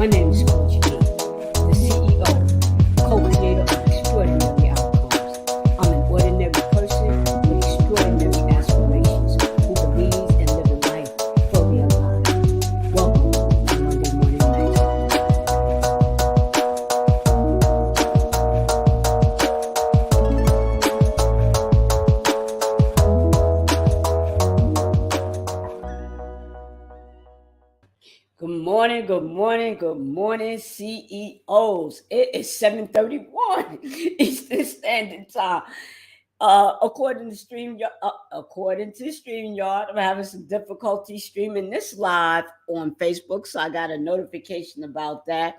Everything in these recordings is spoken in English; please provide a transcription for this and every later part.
My name is Coach B, the CEO, co-creator of Extraordinary Outcomes. I'm an ordinary person with extraordinary aspirations who believes and lives a life fully alive. Welcome to Monday Morning Magic. Good morning, CEOs. It is 7:31 Eastern Standard Time. According to StreamYard, I'm having some difficulty streaming this live on Facebook, so I got a notification about that.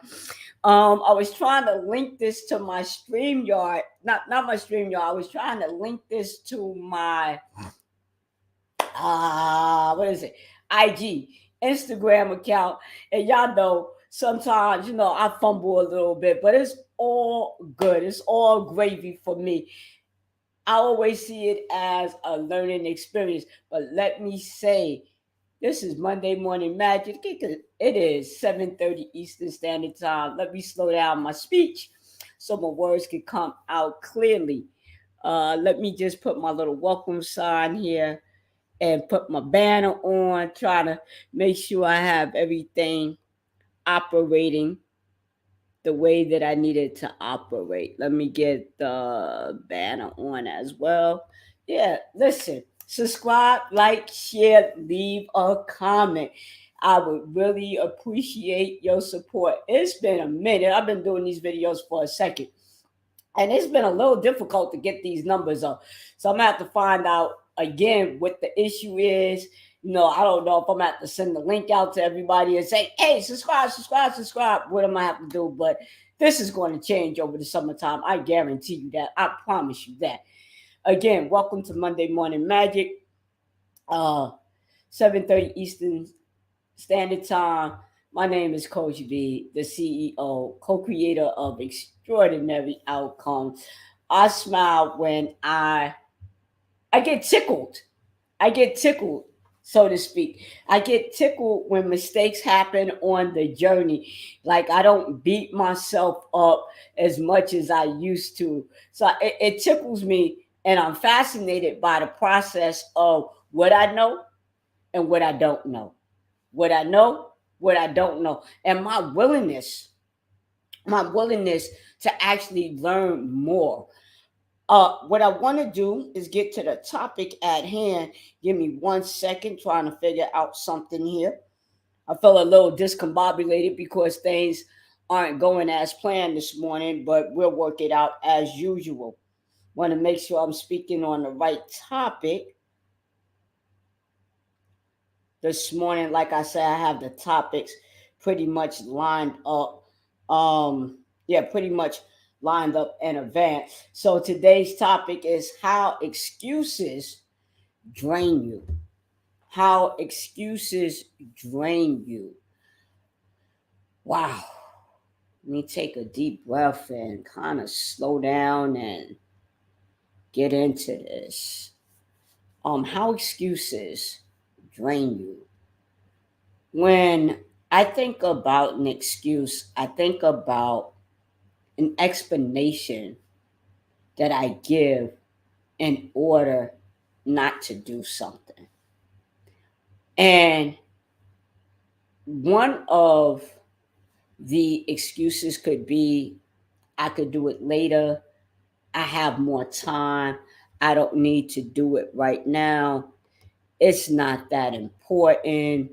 I was trying to link this to my StreamYard, not my StreamYard. I was trying to link this to my IG, Instagram account. And y'all know sometimes, I fumble a little bit, but it's all good. It's all gravy for me. I always see it as a learning experience. But let me say, this is Monday Morning Magic. It is 7:30 Eastern Standard Time. Let me slow down my speech so my words can come out clearly. Let me just put my little welcome sign here and put my banner on, trying to make sure I have everything operating the way that I need it to operate. Let me get the banner on as well. Yeah, listen, subscribe, like, share, leave a comment. I would really appreciate your support. It's been a minute. I've been doing these videos for a second, and it's been a little difficult to get these numbers up. So I'm going to have to find out again what the issue is. I don't know if I'm going to have to send the link out to everybody and say, hey, subscribe. What am I have to do? But this is going to change over the summertime. I guarantee you that. I promise you that. Again, welcome to Monday Morning Magic, 7:30 Eastern Standard Time. My name is Coach B, the CEO, co-creator of Extraordinary Outcomes. I smile when I get tickled. I get tickled, so to speak. I get tickled when mistakes happen on the journey. Like, I don't beat myself up as much as I used to. So it tickles me, and I'm fascinated by the process of what I know and what I don't know. What I know, what I don't know. And my willingness to actually learn more. What I want to do is get to the topic at hand. Give me 1 second, trying to figure out something here. I felt a little discombobulated because things aren't going as planned this morning, but we'll work it out as usual. Want to make sure I'm speaking on the right topic. This morning, like I said, I have the topics pretty much lined up. Pretty much lined up in advance. So today's topic is how excuses drain you. How excuses drain you. Wow. Let me take a deep breath and kind of slow down and get into this. How excuses drain you. When I think about an excuse, I think about an explanation that I give in order not to do something. And one of the excuses could be, I could do it later. I have more time. I don't need to do it right now. It's not that important.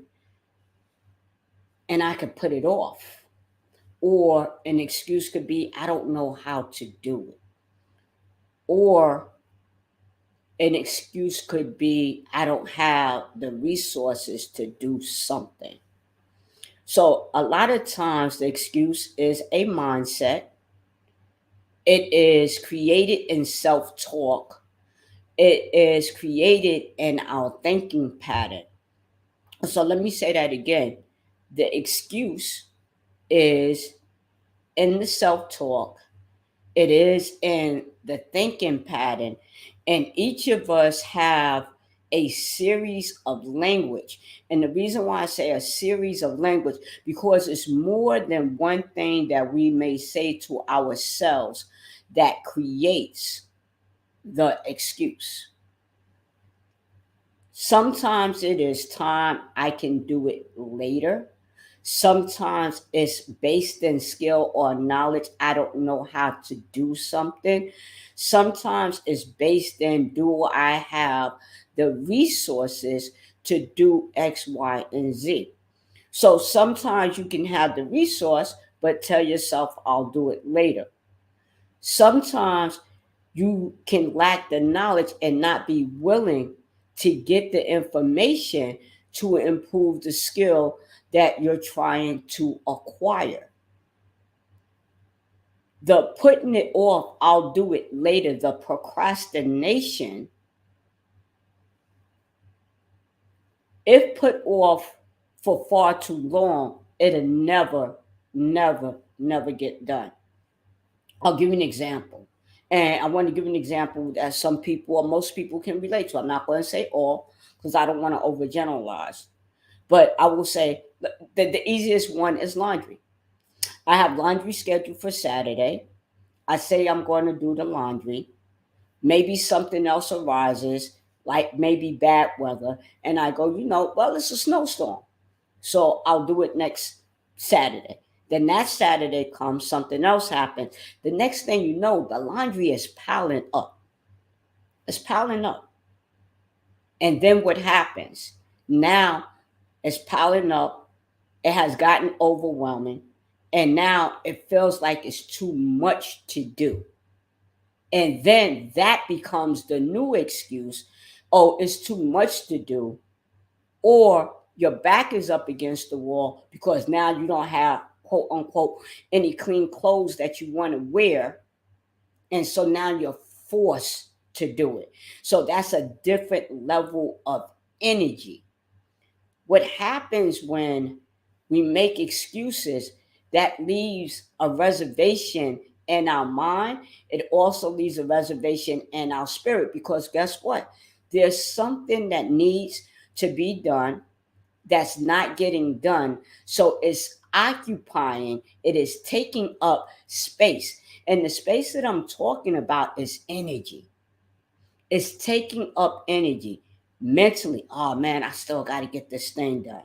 And I could put it off. Or an excuse could be, I don't know how to do it. Or an excuse could be, I don't have the resources to do something. So a lot of times the excuse is a mindset. It is created in self-talk. It is created in our thinking pattern. So let me say that again. The excuse is in the self-talk. It is in the thinking pattern. And each of us have a series of language. And the reason why I say a series of language, because it's more than one thing that we may say to ourselves that creates the excuse. Sometimes it is time, I can do it later. Sometimes it's based in skill or knowledge. I don't know how to do something. Sometimes it's based in, do I have the resources to do X, Y, and Z? So sometimes you can have the resource, but tell yourself, I'll do it later. Sometimes you can lack the knowledge and not be willing to get the information to improve the skill that you're trying to acquire. The putting it off, I'll do it later, the procrastination, if put off for far too long, it'll never, never, never get done. I'll give you an example. And I want to give an example that some people or most people can relate to. I'm not going to say all because I don't want to overgeneralize. But I will say that the easiest one is laundry. I have laundry scheduled for Saturday. I say I'm going to do the laundry. Maybe something else arises, like maybe bad weather. And I go, well, it's a snowstorm. So I'll do it next Saturday. Then that Saturday comes, something else happens. The next thing you know, the laundry is piling up. It's piling up. And then what happens? Now it's piling up. It has gotten overwhelming. And now it feels like it's too much to do. And then that becomes the new excuse. Oh, it's too much to do. Or your back is up against the wall because now you don't have, quote unquote, any clean clothes that you want to wear. And so now you're forced to do it. So that's a different level of energy. What happens when we make excuses, that leaves a reservation in our mind. It also leaves a reservation in our spirit because guess what? There's something that needs to be done that's not getting done. So it's occupying, it is taking up space. And the space that I'm talking about is energy. It's taking up energy mentally. Oh man, I still got to get this thing done.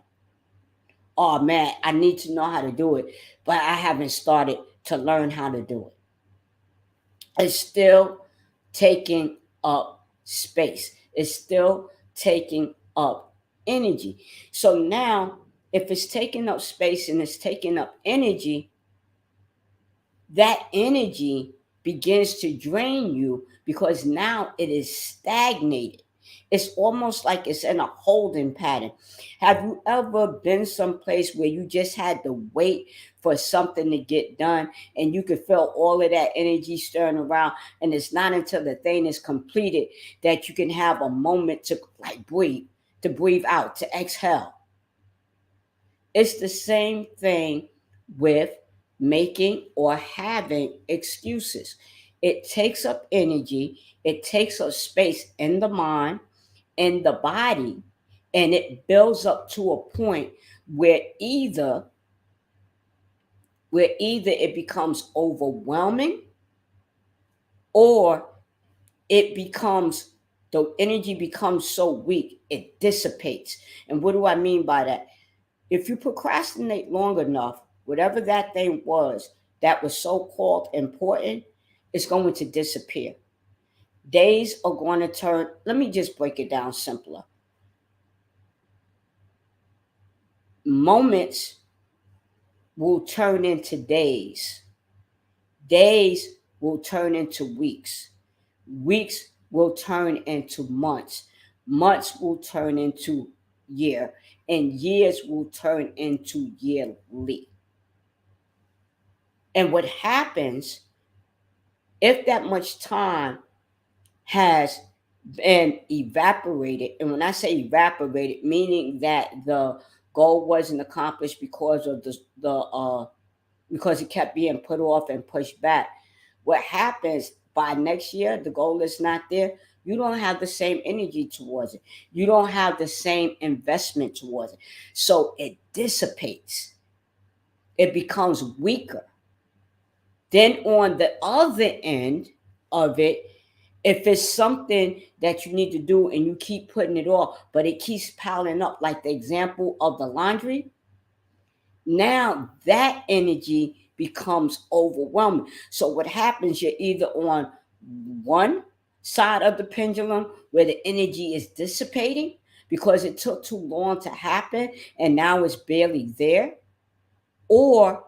Oh man, I need to know how to do it, but I haven't started to learn how to do it. It's still taking up space. It's still taking up energy. So now, if it's taking up space and it's taking up energy, that energy begins to drain you because now it is stagnated. It's almost like it's in a holding pattern. Have you ever been someplace where you just had to wait for something to get done and you could feel all of that energy stirring around, and it's not until the thing is completed that you can have a moment to like breathe, to breathe out, to exhale? It's the same thing with making or having excuses. It takes up energy, it takes up space in the mind, in the body, and it builds up to a point where either it becomes overwhelming or it becomes the energy becomes so weak it dissipates. And what do I mean by that? If you procrastinate long enough, whatever that thing was that was so called important is going to disappear. Days are going to turn, let me just break it down simpler. Moments will turn into days. Days will turn into weeks. Weeks will turn into months. Months will turn into year. And years will turn into yearly. And what happens if that much time has been evaporated, and when I say evaporated, meaning that the goal wasn't accomplished because of because it kept being put off and pushed back. What happens by next year the goal is not there, you don't have the same energy towards it. You don't have the same investment towards it. So it dissipates. It becomes weaker. Then on the other end of it, if it's something that you need to do and you keep putting it off, but it keeps piling up, like the example of the laundry, now that energy becomes overwhelming. So what happens, you're either on one side of the pendulum where the energy is dissipating because it took too long to happen and now it's barely there, or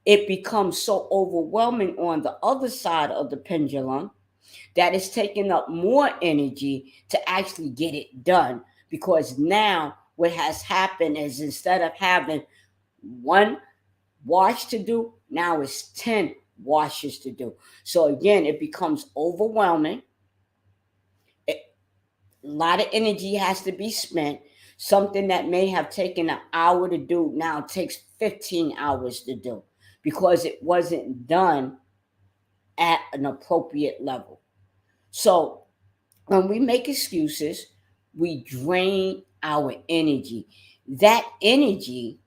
it becomes so overwhelming on the other side of the pendulum that it's taking up more energy to actually get it done, because now what has happened is instead of having one wash to do, now it's 10 washes to do. So again, it becomes overwhelming. A lot of energy has to be spent. Something that may have taken an hour to do now takes 15 hours to do because it wasn't done at an appropriate level. So when we make excuses, we drain our energy. That energy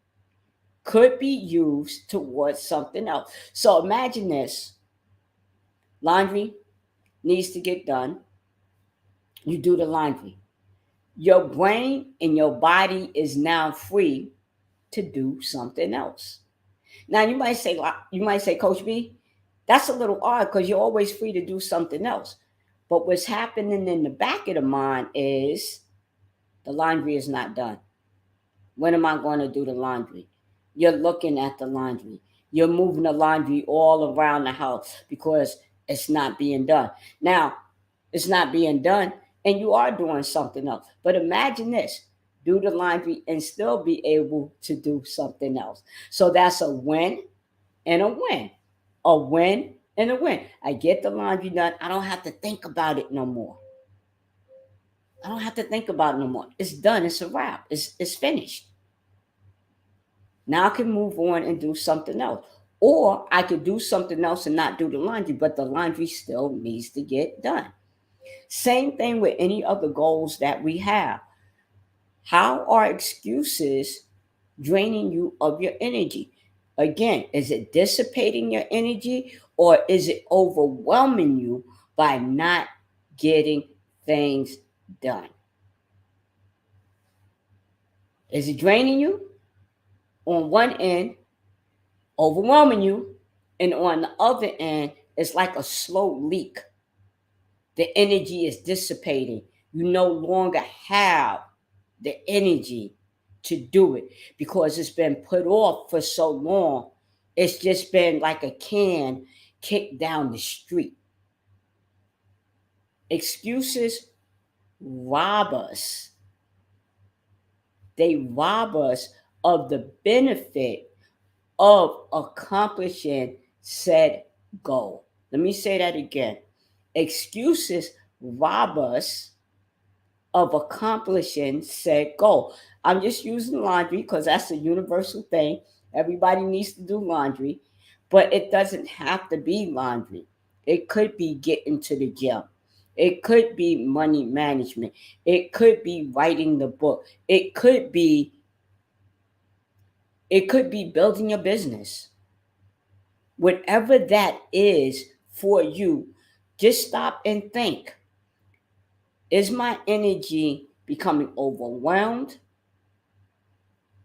could be used towards something else. So imagine this: laundry needs to get done. You do the laundry. Your brain and your body is now free to do something else. Now you might say, Coach B, that's a little odd because you're always free to do something else. But what's happening in the back of the mind is the laundry is not done. When am I going to do the laundry? You're looking at the laundry. You're moving the laundry all around the house because it's not being done. Now, it's not being done and you are doing something else. But imagine this: do the laundry and still be able to do something else. So that's a win and a win. A win and a win. I get the laundry done. I don't have to think about it no more. I don't have to think about it no more. It's done. It's a wrap. It's finished. Now I can move on and do something else. Or I could do something else and not do the laundry, but the laundry still needs to get done. Same thing with any other goals that we have. How are excuses draining you of your energy? Again, is it dissipating your energy or is it overwhelming you by not getting things done? Is it draining you on one end, overwhelming you, and on the other end, it's like a slow leak. The energy is dissipating. You no longer have the energy to do it because it's been put off for so long. It's just been like a can kicked down the street. Excuses rob us. They rob us of the benefit of accomplishing said goal. Let me say that again. Excuses rob us of accomplishing said goal. I'm just using laundry because that's a universal thing. Everybody needs to do laundry, but it doesn't have to be laundry. It could be getting to the gym. It could be money management. It could be writing the book. It could be building a business. Whatever that is for you, just stop and think. Is my energy becoming overwhelmed?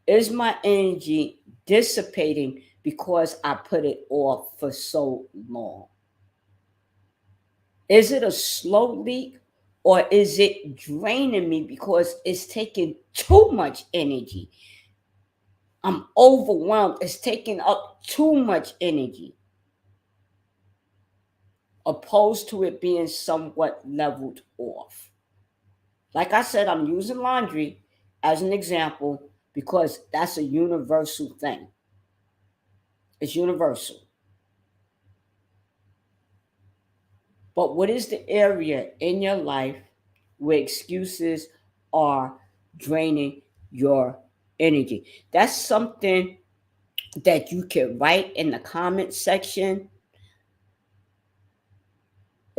Is my energy dissipating because I put it off for so long? Is it a slow leak or is it draining me because it's taking too much energy? I'm overwhelmed. It's taking up too much energy, opposed to it being somewhat leveled off. Like I said, I'm using laundry as an example because that's a universal thing. It's universal. But what is the area in your life where excuses are draining your energy? That's something that you can write in the comment section.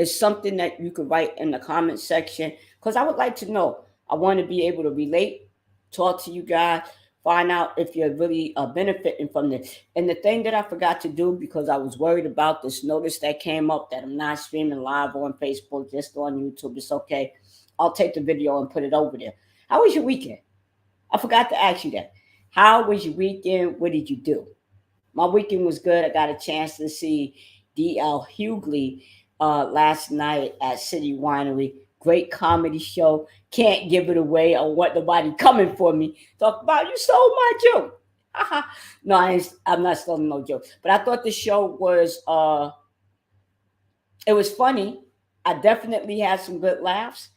It's something that you could write in the comment section because I would like to know. I want to be able to relate, talk to you guys, find out if you're really benefiting from this. And the thing that I forgot to do because I was worried about this notice that came up that I'm not streaming live on Facebook, just on YouTube. It's okay. I'll take the video and put it over there. How was your weekend? I forgot to ask you that. How was your weekend? What did you do? My weekend was good. I got a chance to see D.L. Hughley last night at City Winery. Great comedy show. Can't give it away. I want nobody coming for me. Talk about you stole my joke. No, I'm not stealing no joke. But I thought the show was it was funny. I definitely had some good laughs.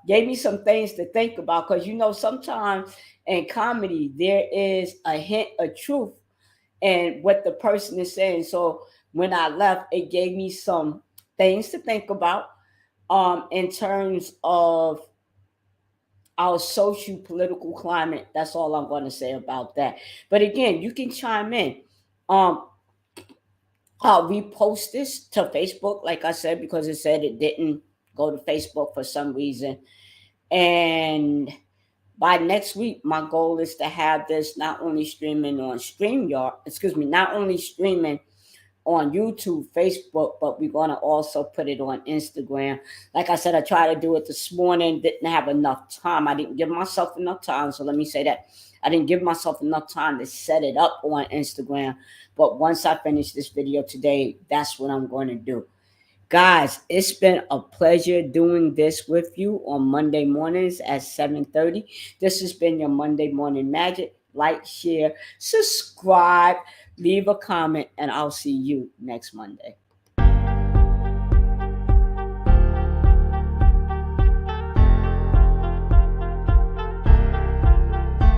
Gave me some things to think about because sometimes in comedy there is a hint of truth and what the person is saying. So when I left, it gave me some things to think about in terms of our social political climate. That's all I'm going to say about that. But again, you can chime in. Um, I'll repost this to Facebook, like I said, because it said it didn't go to Facebook for some reason. And by next week, my goal is to have this not only streaming on not only streaming on YouTube, Facebook, but we're going to also put it on Instagram. Like I said, I tried to do it this morning, didn't have enough time. I didn't give myself enough time. So let me say that. I didn't give myself enough time to set it up on Instagram. But once I finish this video today, that's what I'm going to do. Guys, it's been a pleasure doing this with you on Monday mornings at 7:30. This has been your Monday Morning Magic. Like, share, subscribe, leave a comment, and I'll see you next Monday.